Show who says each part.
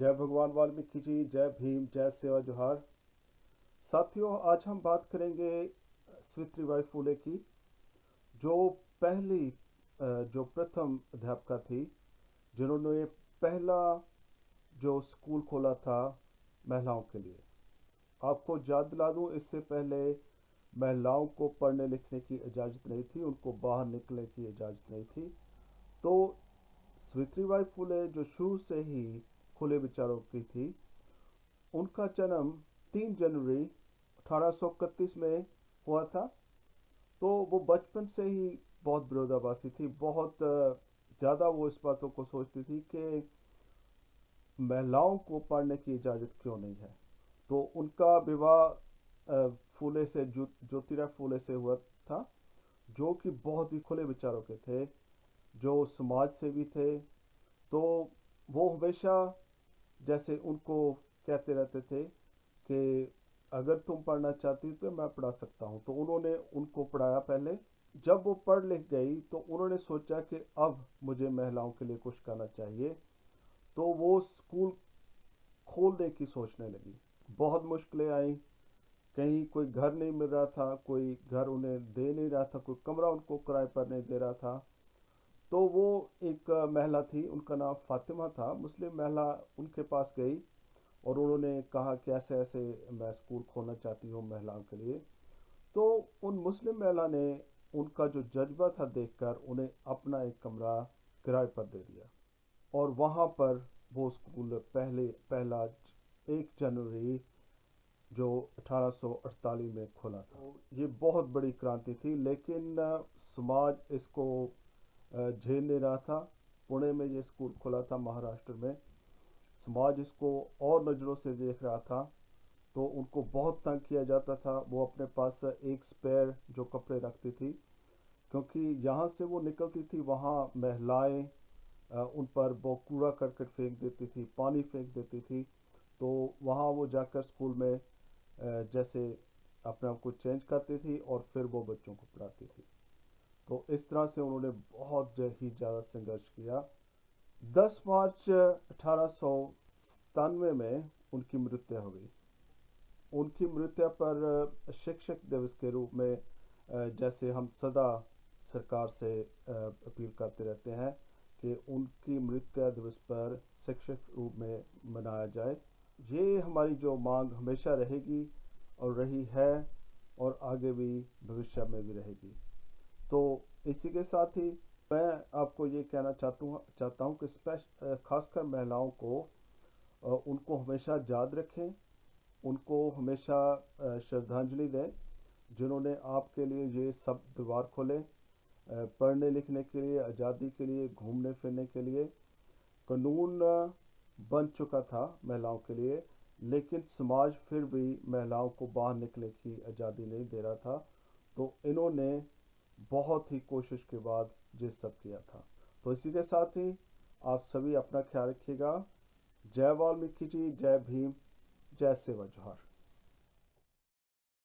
Speaker 1: जय भगवान वाल्मीकि जी, जय भीम, जय सेवा जोहार। साथियों, आज हम बात करेंगे सावित्रीबाई फुले की, जो पहली जो प्रथम अध्यापिका थी, जिन्होंने पहला जो स्कूल खोला था महिलाओं के लिए। आपको याद दिला दूं, इससे पहले महिलाओं को पढ़ने लिखने की इजाज़त नहीं थी, उनको बाहर निकलने की इजाज़त नहीं थी। तो सावित्रीबाई फुले जो शुरू से ही खुले विचारों की थी, उनका जन्म 3 जनवरी 1831 में हुआ था। तो वो बचपन से ही बहुत विरोधाभासी थी, बहुत ज़्यादा वो इस बातों को सोचती थी कि महिलाओं को पढ़ने की इजाज़त क्यों नहीं है। तो उनका विवाह फूले से ज्योतिराव फूले से हुआ था, जो कि बहुत ही खुले विचारों के थे, जो समाज सेवी थे। तो वो हमेशा जैसे उनको कहते रहते थे कि अगर तुम पढ़ना चाहती तो मैं पढ़ा सकता हूँ। तो उन्होंने उनको पढ़ाया पहले। जब वो पढ़ लिख गई तो उन्होंने सोचा कि अब मुझे महिलाओं के लिए कुछ करना चाहिए। तो वो स्कूल खोलने की सोचने लगी। बहुत मुश्किलें आई, कहीं कोई घर नहीं मिल रहा था, कोई घर उन्हें दे नहीं रहा था, कोई कमरा उनको किराए पर नहीं दे रहा था। तो वो एक महिला थी, उनका नाम फातिमा था, मुस्लिम महिला, उनके पास गई और उन्होंने कहा कि ऐसे ऐसे मैं स्कूल खोलना चाहती हूँ महिलाओं के लिए। तो उन मुस्लिम महिला ने उनका जो जज्बा था देखकर उन्हें अपना एक कमरा किराए पर दे दिया, और वहाँ पर वो स्कूल पहला 1 जनवरी जो 1848 में खुला था। तो ये बहुत बड़ी क्रांति थी, लेकिन समाज इसको झेल नहीं रहा था। पुणे में ये स्कूल खुला था, महाराष्ट्र में। समाज इसको और नज़रों से देख रहा था, तो उनको बहुत तंग किया जाता था। वो अपने पास एक स्पेयर जो कपड़े रखती थी, क्योंकि यहाँ से वो निकलती थी, वहाँ महिलाएं उन पर वो कूड़ा करकट फेंक देती थी, पानी फेंक देती थी। तो वहाँ वो जाकर स्कूल में जैसे अपने आप को चेंज करती थी और फिर वो बच्चों को पढ़ाती थी। तो इस तरह से उन्होंने बहुत ही ज़्यादा संघर्ष किया। 10 मार्च 1897 में उनकी मृत्यु हो गई। उनकी मृत्यु पर शिक्षक दिवस के रूप में जैसे हम सदा सरकार से अपील करते रहते हैं कि उनकी मृत्यु दिवस पर शिक्षक रूप में मनाया जाए। ये हमारी जो मांग हमेशा रहेगी और रही है, और आगे भी भविष्य में भी रहेगी। तो इसी के साथ ही मैं आपको ये कहना चाहता हूँ कि खासकर महिलाओं को उनको हमेशा याद रखें, उनको हमेशा श्रद्धांजलि दें, जिन्होंने आपके लिए ये सब द्वार खोले, पढ़ने लिखने के लिए, आज़ादी के लिए, घूमने फिरने के लिए। कानून बन चुका था महिलाओं के लिए, लेकिन समाज फिर भी महिलाओं को बाहर निकलने की आज़ादी नहीं दे रहा था। तो इन्होंने बहुत ही कोशिश के बाद ये सब किया था। तो इसी के साथ ही आप सभी अपना ख्याल रखिएगा। जय वाल्मीकि जी, जय भीम, जय सेवा जोहार।